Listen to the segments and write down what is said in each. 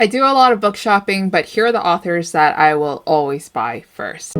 I do a lot of book shopping, but here are the authors that I will always buy first.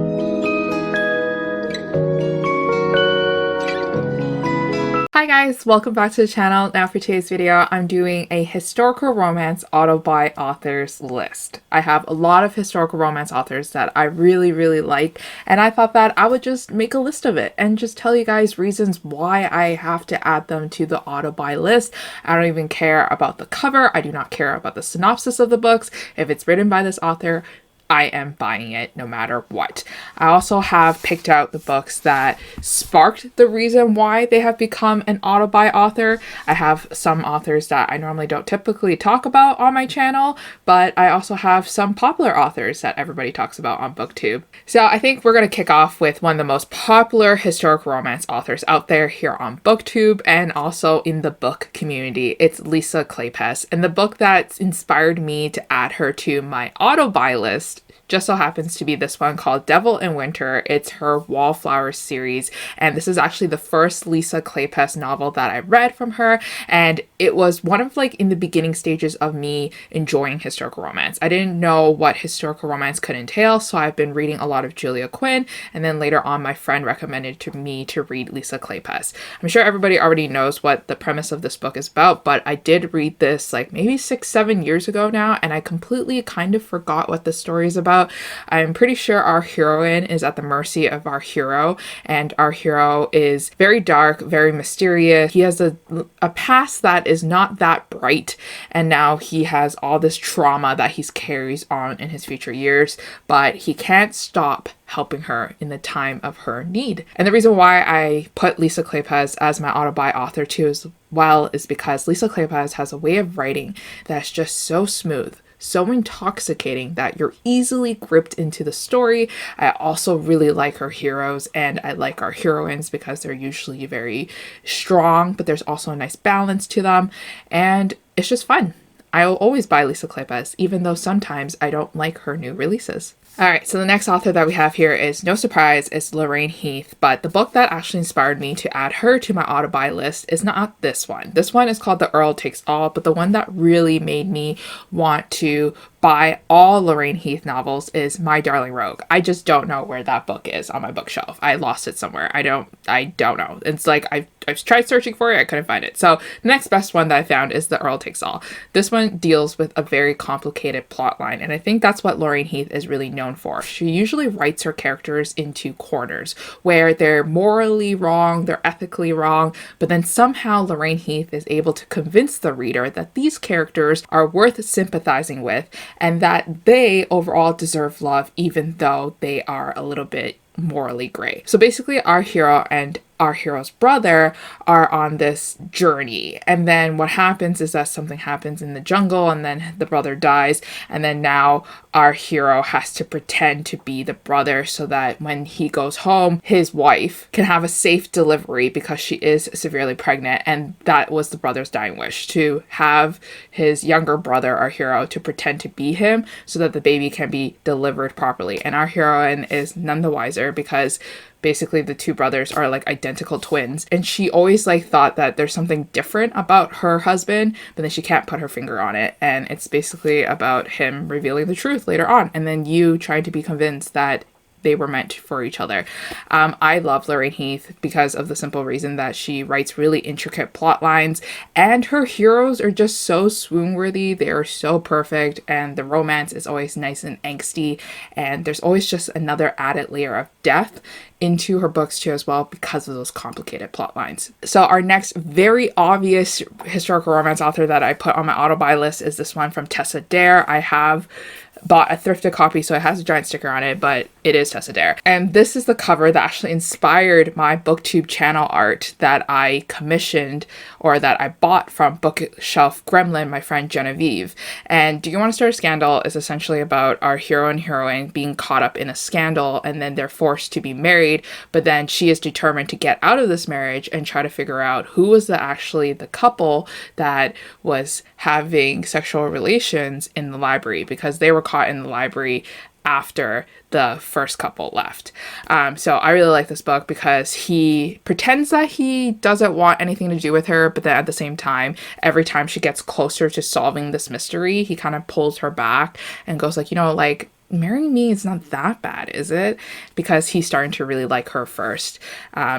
Hi guys, welcome back to the channel. Now for today's video, I'm doing a historical romance auto-buy authors list. I have a lot of historical romance authors that I really like, and I thought that I would just make a list of it and just tell you guys reasons why I have to add them to the auto-buy list. I don't even care about the cover. I do not care about the synopsis of the books. If it's written by this author, I am buying it no matter what. I also have picked out the books that sparked the reason why they have become an auto-buy author. I have some authors that I normally don't typically talk about on my channel, but I also have some popular authors that everybody talks about on BookTube. So I think we're going to kick off with one of the most popular historical romance authors out there here on BookTube and also in the book community. It's Lisa Kleypas, and the book that inspired me to add her to my auto-buy list just so happens to be this one called Devil in Winter. It's her Wallflowers series, and this is actually the first Lisa Kleypas novel that I read from her, and it was one of in the beginning stages of me enjoying historical romance. I didn't know what historical romance could entail, so I've been reading a lot of Julia Quinn, and then later on my friend recommended to me to read Lisa Kleypas. I'm sure everybody already knows what the premise of this book is about, but I did read this maybe 6-7 years ago now, and I completely kind of forgot what the story is about. I'm pretty sure our heroine is at the mercy of our hero, and our hero is very dark, very mysterious. He has a past that is not that bright, and now he has all this trauma that he carries on in his future years, but he can't stop helping her in the time of her need. And the reason why I put Lisa Kleypas as my auto-buy author too as well is because Lisa Kleypas has a way of writing that's just so smooth, so intoxicating that you're easily gripped into the story. I also really like her heroes, and I like our heroines because they're usually very strong, but there's also a nice balance to them, and it's just fun. I'll always buy Lisa Kleypas, even though sometimes I don't like her new releases. Alright, so the next author that we have here is, no surprise, it's Lorraine Heath, but the book that actually inspired me to add her to my auto-buy list is not this one. This one is called The Earl Takes All, but the one that really made me want to buy all Lorraine Heath novels is My Darling Rogue. I just don't know where that book is on my bookshelf. I lost it somewhere. I don't know. It's I've tried searching for it, I couldn't find it. So the next best one that I found is The Earl Takes All. This one deals with a very complicated plot line, and I think that's what Lorraine Heath is really known for. She usually writes her characters into corners where they're morally wrong, they're ethically wrong, but then somehow Lorraine Heath is able to convince the reader that these characters are worth sympathizing with and that they overall deserve love even though they are a little bit morally gray. So basically our hero and our hero's brother are on this journey, and then what happens is that something happens in the jungle, and then the brother dies, and then now our hero has to pretend to be the brother so that when he goes home, his wife can have a safe delivery because she is severely pregnant, and that was the brother's dying wish, to have his younger brother, our hero, to pretend to be him so that the baby can be delivered properly. And our heroine is none the wiser because basically the two brothers are identical twins, and she always thought that there's something different about her husband, but then she can't put her finger on it, and it's basically about him revealing the truth later on, and then you trying to be convinced that they were meant for each other. I love Lorraine Heath because of the simple reason that she writes really intricate plot lines, and her heroes are just so swoon-worthy. They are so perfect, and the romance is always nice and angsty, and there's always just another added layer of depth into her books too as well because of those complicated plot lines. So our next very obvious historical romance author that I put on my auto-buy list is this one from Tessa Dare. I have bought a thrifted copy, so it has a giant sticker on it, but it is Tessa Dare. And this is the cover that actually inspired my booktube channel art that I commissioned, or that I bought from Bookshelf Gremlin, my friend Genevieve. And Do You Want to Start a Scandal is essentially about our hero and heroine being caught up in a scandal, and then they're forced to be married, but then she is determined to get out of this marriage and try to figure out who was actually the couple that was having sexual relations in the library, because they were caught in the library after the first couple left. So I really like this book because he pretends that he doesn't want anything to do with her, but then at the same time, every time she gets closer to solving this mystery, he kind of pulls her back and goes like, like, marrying me is not that bad, is it? Because he's starting to really like her first.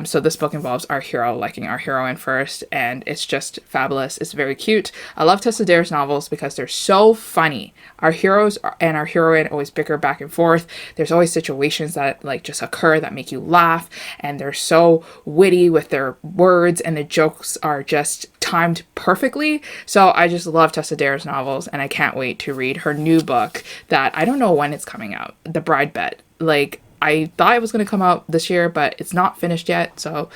So this book involves our hero liking our heroine first, and it's just fabulous. It's very cute. I love Tessa Dare's novels because they're so funny. Our heroes and our heroine always bicker back and forth. There's always situations that like just occur that make you laugh, and they're so witty with their words, and the jokes are just timed perfectly. So I just love Tessa Dare's novels, and I can't wait to read her new book that I don't know when it's coming out, The Bride Bet. Like, I thought it was going to come out this year, but it's not finished yet, so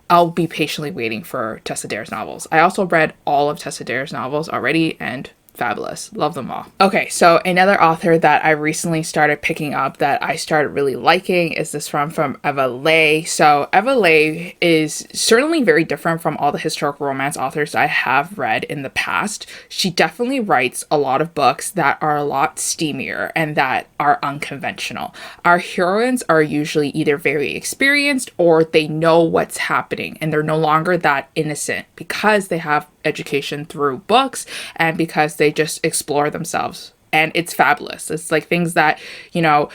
I'll be patiently waiting for Tessa Dare's novels. I also read all of Tessa Dare's novels already, and fabulous. Love them all. Okay, so another author that I recently started picking up that I started really liking is this one from Eva Leigh. So Eva Leigh is certainly very different from all the historical romance authors I have read in the past. She definitely writes a lot of books that are a lot steamier and that are unconventional. Our heroines are usually either very experienced or they know what's happening, and they're no longer that innocent because they have education through books and because they just explore themselves. And it's fabulous. It's like things that,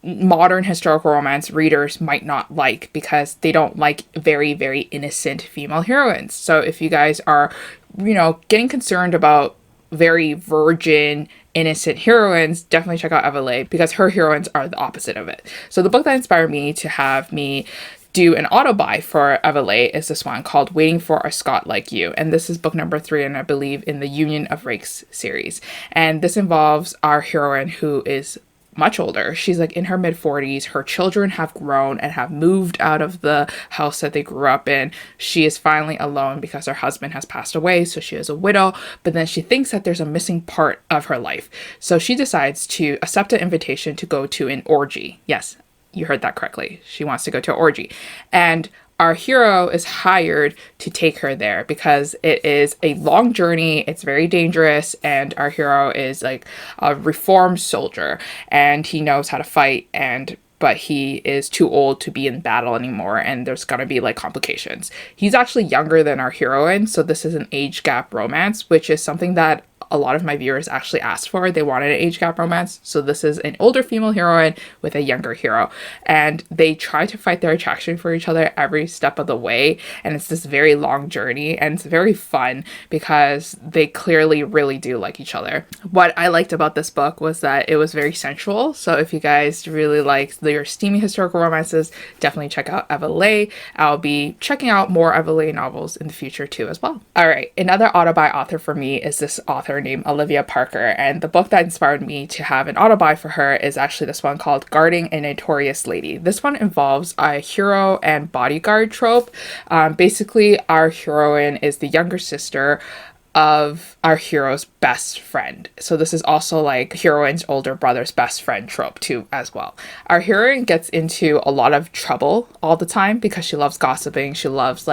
modern historical romance readers might not like because they don't like very, very innocent female heroines. So if you guys are, getting concerned about very virgin, innocent heroines, definitely check out Eva Leigh because her heroines are the opposite of it. So the book that inspired me to have me do an auto buy for Eva Leigh is this one called Waiting for a Scot Like You. And this is book number 3, and I believe in the Union of Rakes series. And this involves our heroine who is much older. She's like in her mid-40s. Her children have grown and have moved out of the house that they grew up in. She is finally alone because her husband has passed away, so she is a widow, but then she thinks that there's a missing part of her life. So she decides to accept an invitation to go to an orgy. Yes, you heard that correctly. She wants to go to an orgy. And our hero is hired to take her there because it is a long journey. It's very dangerous. And our hero is like a reformed soldier and he knows how to fight, but he is too old to be in battle anymore, and there's gonna be like complications. He's actually younger than our heroine, so this is an age gap romance, which is something that a lot of my viewers actually asked for. They wanted an age gap romance. So this is an older female heroine with a younger hero. And they try to fight their attraction for each other every step of the way. And it's this very long journey. And it's very fun because they clearly really do like each other. What I liked about this book was that it was very sensual. So if you guys really like your steamy historical romances, definitely check out Eva Leigh. I'll be checking out more Eva Leigh novels in the future too as well. All right, another Autobuy author for me is this author named Olivia Parker, and the book that inspired me to have an Autobuy for her is actually this one called Guarding a Notorious Lady. This one involves a hero and bodyguard trope. Basically, our heroine is the younger sister of our hero's best friend. So this is also like heroine's older brother's best friend trope too as well. Our heroine gets into a lot of trouble all the time because she loves gossiping. She loves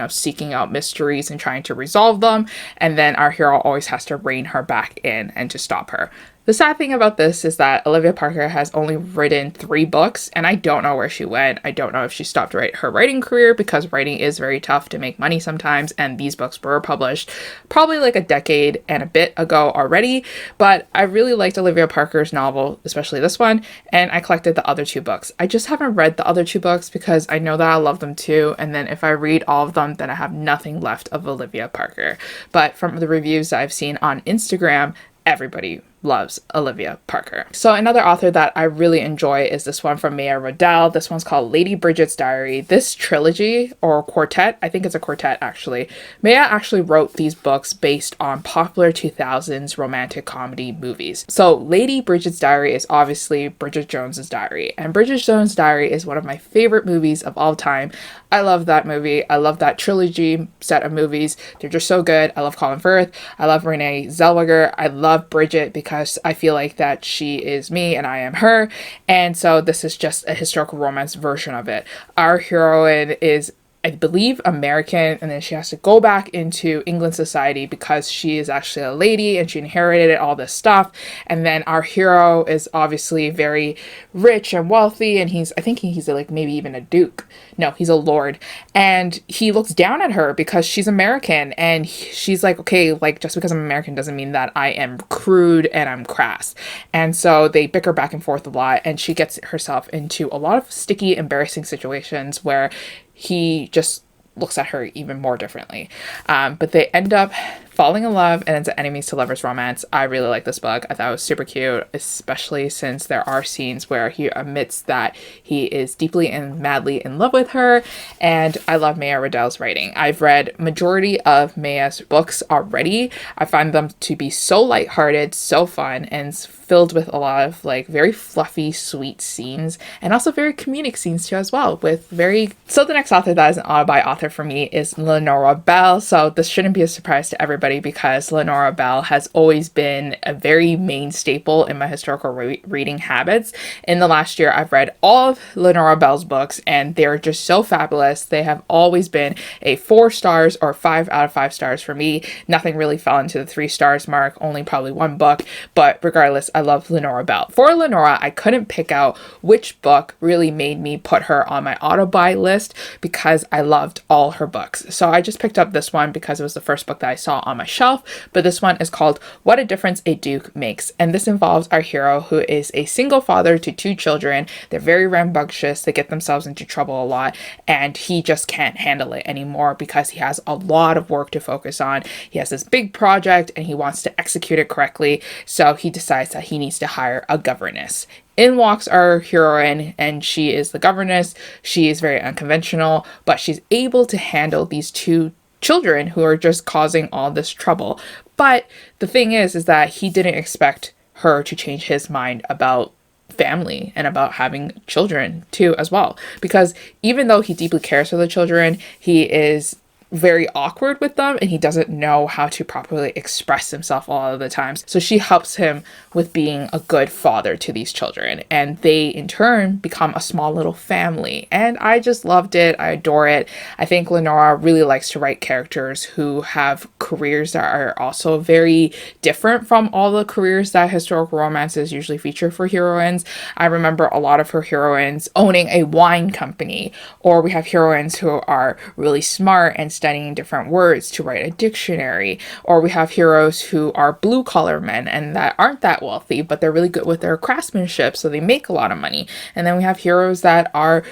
seeking out mysteries and trying to resolve them. And then our hero always has to rein her back in and to stop her. The sad thing about this is that Olivia Parker has only written 3 books, and I don't know where she went. I don't know if she stopped her writing career because writing is very tough to make money sometimes, and these books were published probably like a decade and a bit ago already. But I really liked Olivia Parker's novel, especially this one, and I collected the other 2 books. I just haven't read the other 2 books because I know that I love them too, and then if I read all of them, then I have nothing left of Olivia Parker. But from the reviews that I've seen on Instagram, everybody loves Olivia Parker. So another author that I really enjoy is this one from Maya Rodale. This one's called Lady Bridget's Diary. This trilogy or quartet, I think it's a quartet actually. Maya actually wrote these books based on popular 2000s romantic comedy movies. So Lady Bridget's Diary is obviously Bridget Jones's Diary, and Bridget Jones's Diary is one of my favorite movies of all time. I love that movie. I love that trilogy set of movies. They're just so good. I love Colin Firth. I love Renee Zellweger. I love Bridget because I feel like that she is me and I am her. And so this is just a historical romance version of it. Our heroine is I believe, American, and then she has to go back into England society because she is actually a lady and she inherited all this stuff. And then our hero is obviously very rich and wealthy, and I think he's like maybe even a duke. No, he's a lord. And he looks down at her because she's American, and she's like, okay, like just because I'm American doesn't mean that I am crude and I'm crass. And so they bicker back and forth a lot, and she gets herself into a lot of sticky, embarrassing situations where he just looks at her even more differently. But they end up falling in love, and it's an enemies to lovers romance. I really like this book. I thought it was super cute, especially since there are scenes where he admits that he is deeply and madly in love with her. And I love Maya Rodale's writing. I've read majority of Maya's books already. I find them to be so lighthearted, so fun, and filled with a lot of like very fluffy, sweet scenes, and also very comedic scenes too as well. So the next author that is an Autobuy author for me is Lenora Bell. So this shouldn't be a surprise to everybody because Lenora Bell has always been a very main staple in my historical reading habits. In the last year, I've read all of Lenora Bell's books, and they're just so fabulous. They have always been a 4 stars or 5 out of 5 stars for me. Nothing really fell into the 3 stars mark, only probably one book, but regardless, I love Lenora Bell. For Lenora, I couldn't pick out which book really made me put her on my Autobuy list because I loved all her books. So I just picked up this one because it was the first book that I saw on my shelf, but this one is called What a Difference a Duke Makes. And this involves our hero, who is a single father to 2 children. They're very rambunctious. They get themselves into trouble a lot, and he just can't handle it anymore because he has a lot of work to focus on. He has this big project and he wants to execute it correctly. So he decides that he needs to hire a governess. In walks our heroine, and she is the governess. She is very unconventional, but she's able to handle these 2 children who are just causing all this trouble. But the thing is that he didn't expect her to change his mind about family and about having children too as well, because even though he deeply cares for the children, he is very awkward with them and he doesn't know how to properly express himself a lot of the times. So she helps him with being a good father to these children, and they in turn become a small little family. And I just loved it. I adore it. I think Lenora really likes to write characters who have careers that are also very different from all the careers that historical romances usually feature for heroines. I remember a lot of her heroines owning a wine company, or we have heroines who are really smart and studying different words to write a dictionary, or we have heroes who are blue-collar men and that aren't that wealthy, but they're really good with their craftsmanship, so they make a lot of money. And then we have heroes that are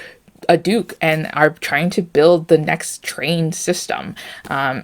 a duke and are trying to build the next train system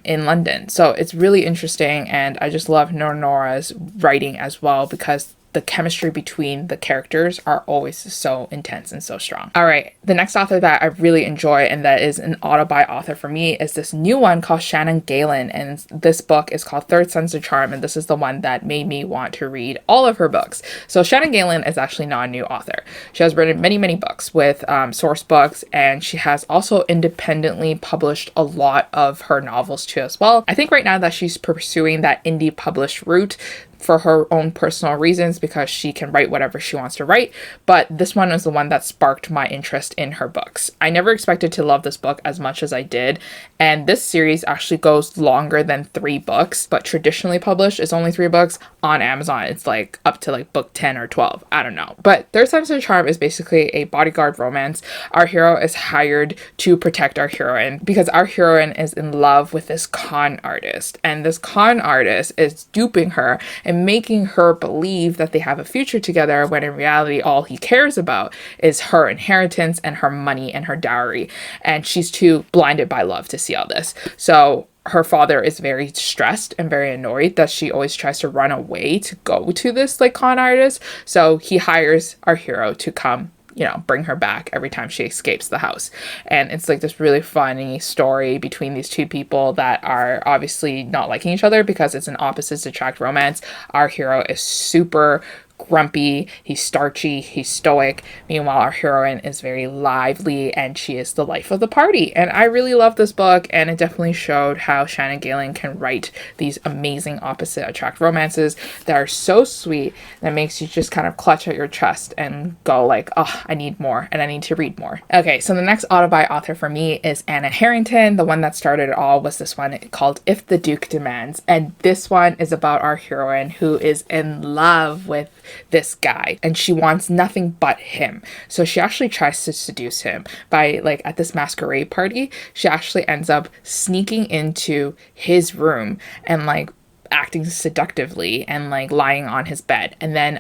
in London. So it's really interesting, and I just love Nora's writing as well because the chemistry between the characters are always so intense and so strong. All right, the next author that I really enjoy and that is an Autobuy author for me is this new one called Shannon Galen, and this book is called Third Sense of Charm, and this is the one that made me want to read all of her books. So Shannon Galen is actually not a new author. She has written many books with source books, and she has also independently published a lot of her novels too as well. I think right now that she's pursuing that indie published route for her own personal reasons because she can write whatever she wants to write, but this one is the one that sparked my interest in her books. I never expected to love this book as much as I did, and this series actually goes longer than 3 books, but traditionally published is only 3 books. On Amazon it's like up to like book 10 or 12, I don't know. But Third Sense of Charm is basically a bodyguard romance. Our hero is hired to protect our heroine because our heroine is in love with this con artist, and this con artist is duping her and making her believe that they have a future together when in reality all he cares about is her inheritance and her money and her dowry, and she's too blinded by love to see all this. So her father is very stressed and very annoyed that she always tries to run away to go to this like con artist, so he hires our hero to come, you know, bring her back every time she escapes the house. And it's like this really funny story between these 2 people that are obviously not liking each other because it's an opposites attract romance. Our hero is super grumpy, he's starchy, he's stoic. Meanwhile, our heroine is very lively and she is the life of the party. And I really love this book, and it definitely showed how Shannon Galen can write these amazing opposite attract romances that are so sweet that makes you just kind of clutch at your chest and go like, oh, I need more and I need to read more. Okay, so the next Autobuy author for me is Anna Harrington. The one that started it all was this one called If the Duke Demands. And this one is about our heroine who is in love with this guy and she wants nothing but him. So she actually tries to seduce him by, like, at this masquerade party, she actually ends up sneaking into his room and like acting seductively and like lying on his bed. And then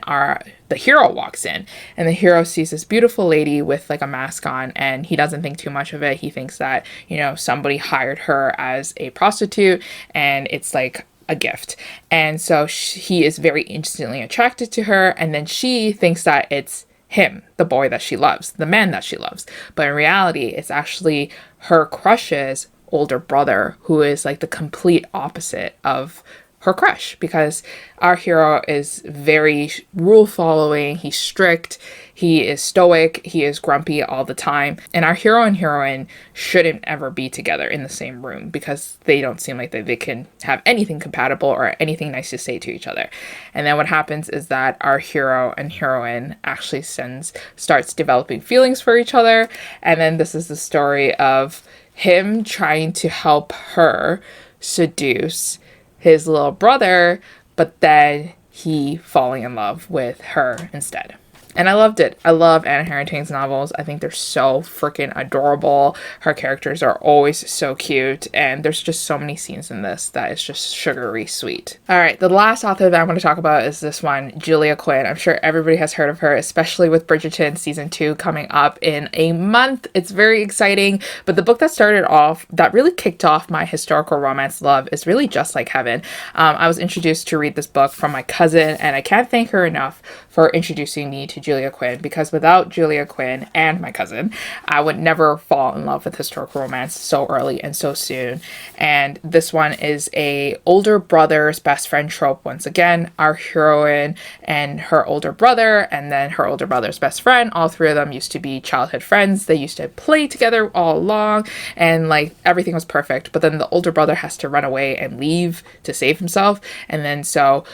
the hero walks in and the hero sees this beautiful lady with like a mask on, and he doesn't think too much of it. He thinks that, you know, somebody hired her as a prostitute and it's like a gift. And so he is very instantly attracted to her, and then she thinks that it's him, the boy that she loves, the man that she loves. But in reality, it's actually her crush's older brother, who is like the complete opposite of her crush, because our hero is very rule following, he's strict, he is stoic, he is grumpy all the time, and our hero and heroine shouldn't ever be together in the same room because they don't seem like they can have anything compatible or anything nice to say to each other. And then what happens is that our hero and heroine actually starts developing feelings for each other, and then this is the story of him trying to help her seduce his little brother, but then he falling in love with her instead. And I loved it. I love Anna Harrington's novels. I think they're so freaking adorable. Her characters are always so cute. And there's just so many scenes in this that is just sugary sweet. All right, the last author that I want to talk about is this one, Julia Quinn. I'm sure everybody has heard of her, especially with Bridgerton season 2 coming up in a month. It's very exciting. But the book that started off, that really kicked off my historical romance love is really Just Like Heaven. I was introduced to read this book from my cousin, and I can't thank her enough for introducing me to Julia Quinn, because without Julia Quinn and my cousin, I would never fall in love with historical romance so early and so soon. And this one is a older brother's best friend trope once again. Our heroine and her older brother, and then her older brother's best friend, all three of them used to be childhood friends. They used to play together all along, and like everything was perfect. But then the older brother has to run away and leave to save himself, and then so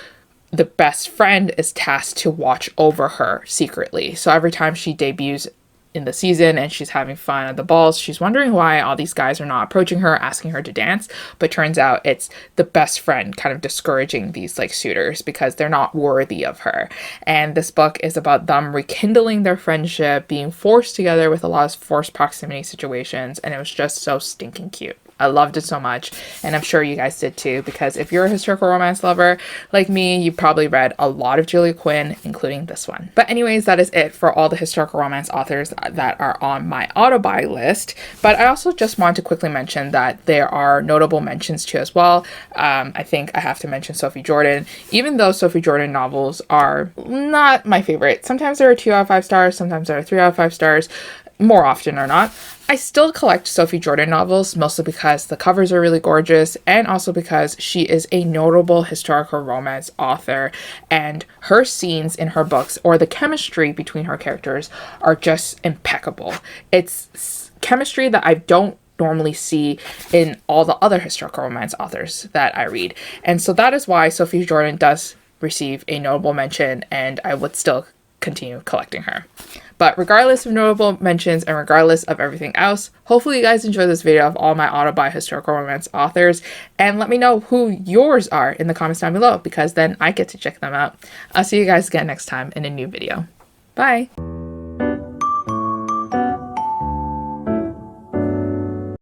the best friend is tasked to watch over her secretly. So every time she debuts in the season and she's having fun at the balls, she's wondering why all these guys are not approaching her, asking her to dance. But turns out it's the best friend kind of discouraging these like suitors because they're not worthy of her. And this book is about them rekindling their friendship, being forced together with a lot of forced proximity situations. And it was just so stinking cute. I loved it so much, and I'm sure you guys did too, because if you're a historical romance lover like me, you probably read a lot of Julia Quinn, including this one. But anyways, that is it for all the historical romance authors that are on my Autobuy list. But I also just want to quickly mention that there are notable mentions too as well. I think I have to mention Sophie Jordan. Even though Sophie Jordan novels are not my favorite, sometimes there are 2 out of 5 stars, sometimes there are 3 out of 5 stars, more often or not, I still collect Sophie Jordan novels, mostly because the covers are really gorgeous and also because she is a notable historical romance author, and her scenes in her books, or the chemistry between her characters, are just impeccable. It's chemistry that I don't normally see in all the other historical romance authors that I read. And so that is why Sophie Jordan does receive a notable mention, and I would still continue collecting her. But regardless of notable mentions and regardless of everything else, hopefully you guys enjoyed this video of all my Autobuy historical romance authors, and let me know who yours are in the comments down below, because then I get to check them out. I'll see you guys again next time in a new video. Bye!